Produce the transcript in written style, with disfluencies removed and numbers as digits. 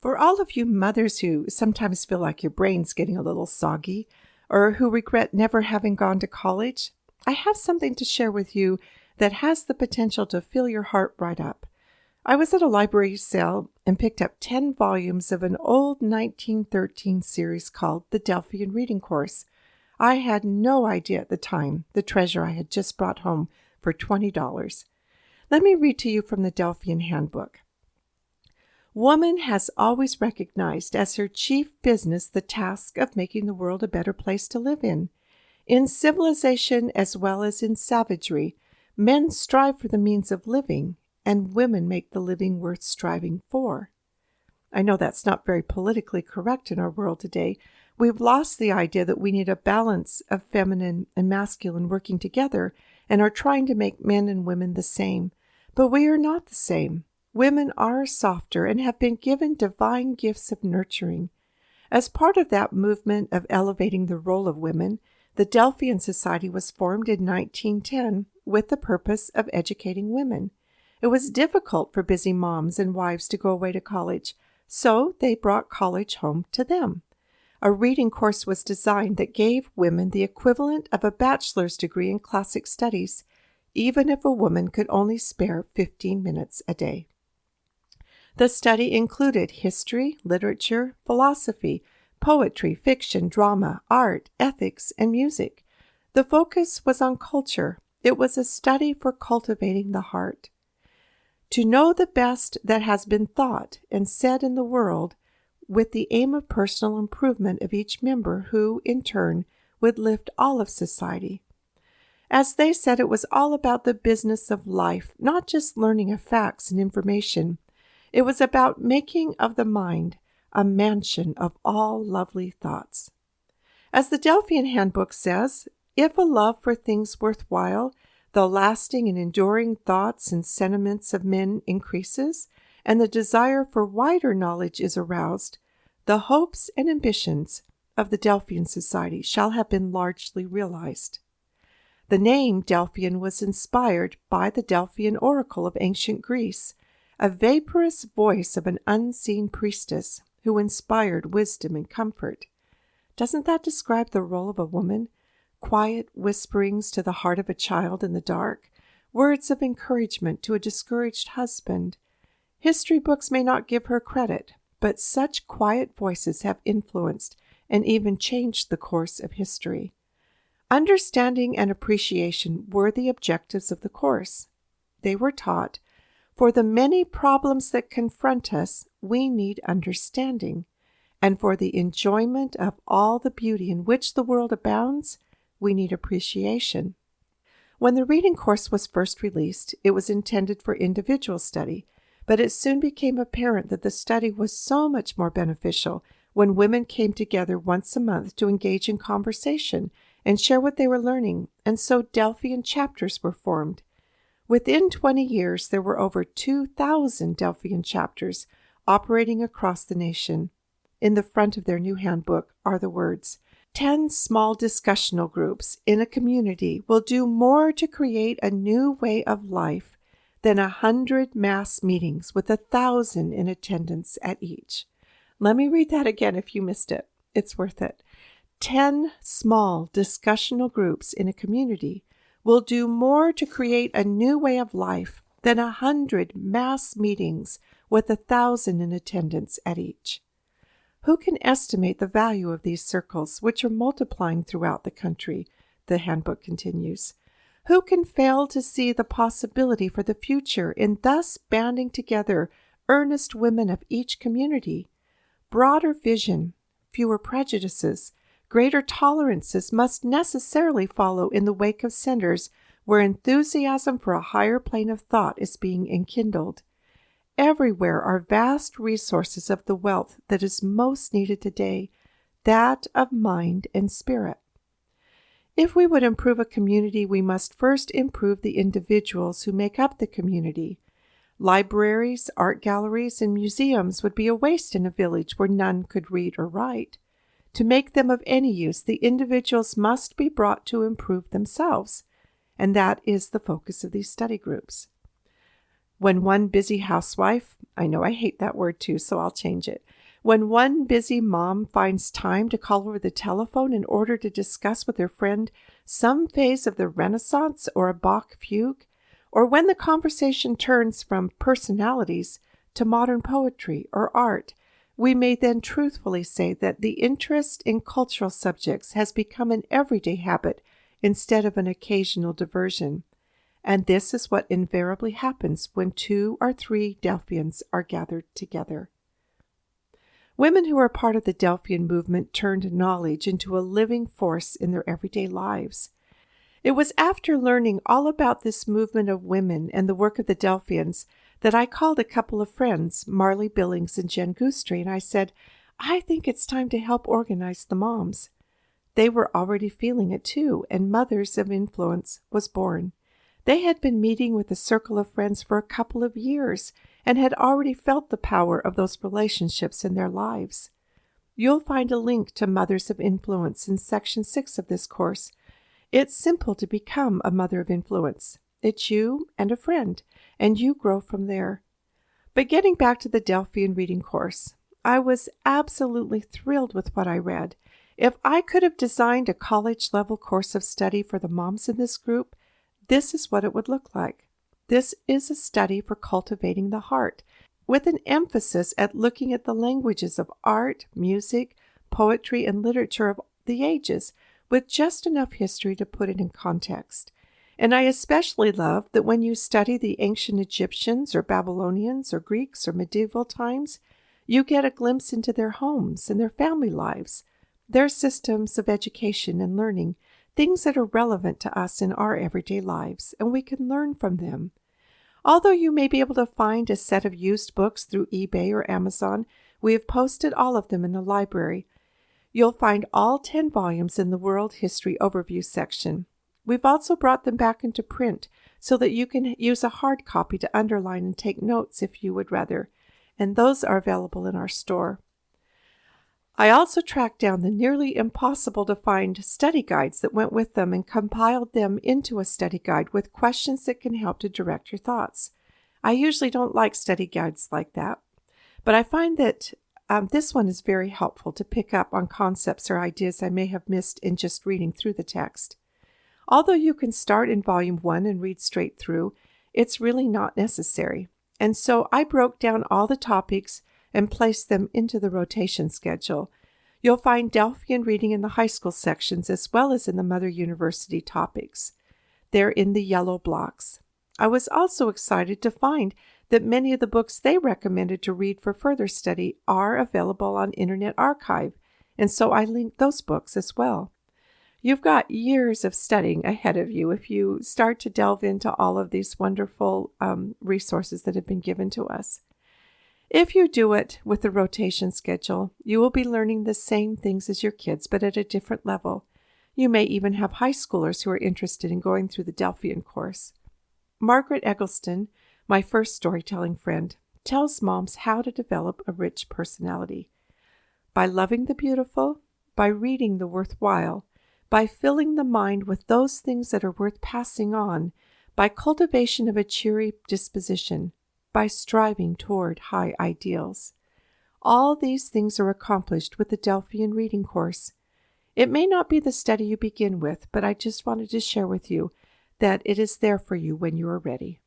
For all of you mothers who sometimes feel like your brain's getting a little soggy, or who regret never having gone to college, I have something to share with you that has the potential to fill your heart right up. I was at a library sale and picked up 10 volumes of an old 1913 series called The Delphian Reading Course. I had no idea at the time the treasure I had just brought home for $20. Let me read to you from the Delphian Handbook. Woman has always recognized as her chief business the task of making the world a better place to live in. In civilization as well as in savagery, men strive for the means of living, and women make the living worth striving for. I know that's not very politically correct in our world today. We've lost the idea that we need a balance of feminine and masculine working together and are trying to make men and women the same. But we are not the same. Women are softer and have been given divine gifts of nurturing. As part of that movement of elevating the role of women, the Delphian Society was formed in 1910 with the purpose of educating women. It was difficult for busy moms and wives to go away to college, so they brought college home to them. A reading course was designed that gave women the equivalent of a bachelor's degree in classic studies, even if a woman could only spare 15 minutes a day. The study included history, literature, philosophy, poetry, fiction, drama, art, ethics, and music. The focus was on culture. It was a study for cultivating the heart. To know the best that has been thought and said in the world, with the aim of personal improvement of each member who, in turn, would lift all of society. As they said, it was all about the business of life, not just learning of facts and information. It was about making of the mind a mansion of all lovely thoughts. As the Delphian Handbook says, if a love for things worthwhile, the lasting and enduring thoughts and sentiments of men increases, and the desire for wider knowledge is aroused, the hopes and ambitions of the Delphian Society shall have been largely realized. The name Delphian was inspired by the Delphian oracle of ancient Greece, a vaporous voice of an unseen priestess who inspired wisdom and comfort. Doesn't that describe the role of a woman? Quiet whisperings to the heart of a child in the dark, words of encouragement to a discouraged husband. History books may not give her credit, but such quiet voices have influenced and even changed the course of history. Understanding and appreciation were the objectives of the course. They were taught, for the many problems that confront us, we need understanding, and for the enjoyment of all the beauty in which the world abounds, we need appreciation. When the reading course was first released, it was intended for individual study, but it soon became apparent that the study was so much more beneficial when women came together once a month to engage in conversation and share what they were learning, and so Delphian chapters were formed. Within 20 years, there were over 2,000 Delphian chapters operating across the nation. In the front of their new handbook are the words, 10 small discussional groups in a community will do more to create a new way of life than 100 mass meetings with 1,000 in attendance at each. Let me read that again if you missed it. It's worth it. 10 small discussional groups in a community will do more to create a new way of life than 100 mass meetings with 1,000 in attendance at each. Who can estimate the value of these circles, which are multiplying throughout the country? The handbook continues. Who can fail to see the possibility for the future in thus banding together earnest women of each community? Broader vision, fewer prejudices, greater tolerances must necessarily follow in the wake of centers where enthusiasm for a higher plane of thought is being enkindled. Everywhere are vast resources of the wealth that is most needed today, that of mind and spirit. If we would improve a community, we must first improve the individuals who make up the community. Libraries, art galleries, and museums would be a waste in a village where none could read or write. To make them of any use, the individuals must be brought to improve themselves, and that is the focus of these study groups. When one busy housewife, I know I hate that word too, so I'll change it. When one busy mom finds time to call over the telephone in order to discuss with her friend some phase of the Renaissance or a Bach fugue, or when the conversation turns from personalities to modern poetry or art, we may then truthfully say that the interest in cultural subjects has become an everyday habit instead of an occasional diversion. And this is what invariably happens when 2 or 3 Delphians are gathered together. Women who are part of the Delphian movement turned knowledge into a living force in their everyday lives. It was after learning all about this movement of women and the work of the Delphians that I called a couple of friends, Marley Billings and Jen Goostrey, and I said, I think it's time to help organize the moms. They were already feeling it too, and Mothers of Influence was born. They had been meeting with a circle of friends for a couple of years and had already felt the power of those relationships in their lives. You'll find a link to Mothers of Influence in Section 6 of this course. It's simple to become a Mother of Influence. It's you and a friend, and you grow from there. But getting back to the Delphian reading course, I was absolutely thrilled with what I read. If I could have designed a college-level course of study for the moms in this group, this is what it would look like. This is a study for cultivating the heart, with an emphasis at looking at the languages of art, music, poetry, and literature of the ages, with just enough history to put it in context. And I especially love that when you study the ancient Egyptians or Babylonians or Greeks or medieval times, you get a glimpse into their homes and their family lives, their systems of education and learning, things that are relevant to us in our everyday lives, and we can learn from them. Although you may be able to find a set of used books through eBay or Amazon, we have posted all of them in the library. You'll find all 10 volumes in the World History Overview section. We've also brought them back into print so that you can use a hard copy to underline and take notes if you would rather, and those are available in our store. I also tracked down the nearly impossible to find study guides that went with them and compiled them into a study guide with questions that can help to direct your thoughts. I usually don't like study guides like that, but I find that this one is very helpful to pick up on concepts or ideas I may have missed in just reading through the text. Although you can start in Volume 1 and read straight through, it's really not necessary. And so I broke down all the topics and placed them into the rotation schedule. You'll find Delphian reading in the high school sections as well as in the Mother University topics. They're in the yellow blocks. I was also excited to find that many of the books they recommended to read for further study are available on Internet Archive, and so I linked those books as well. You've got years of studying ahead of you if you start to delve into all of these wonderful resources that have been given to us. If you do it with the rotation schedule, you will be learning the same things as your kids, but at a different level. You may even have high schoolers who are interested in going through the Delphian course. Margaret Eggleston, my first storytelling friend, tells moms how to develop a rich personality. By loving the beautiful, by reading the worthwhile, by filling the mind with those things that are worth passing on, by cultivation of a cheery disposition, by striving toward high ideals. All these things are accomplished with the Delphian reading course. It may not be the study you begin with, but I just wanted to share with you that it is there for you when you are ready.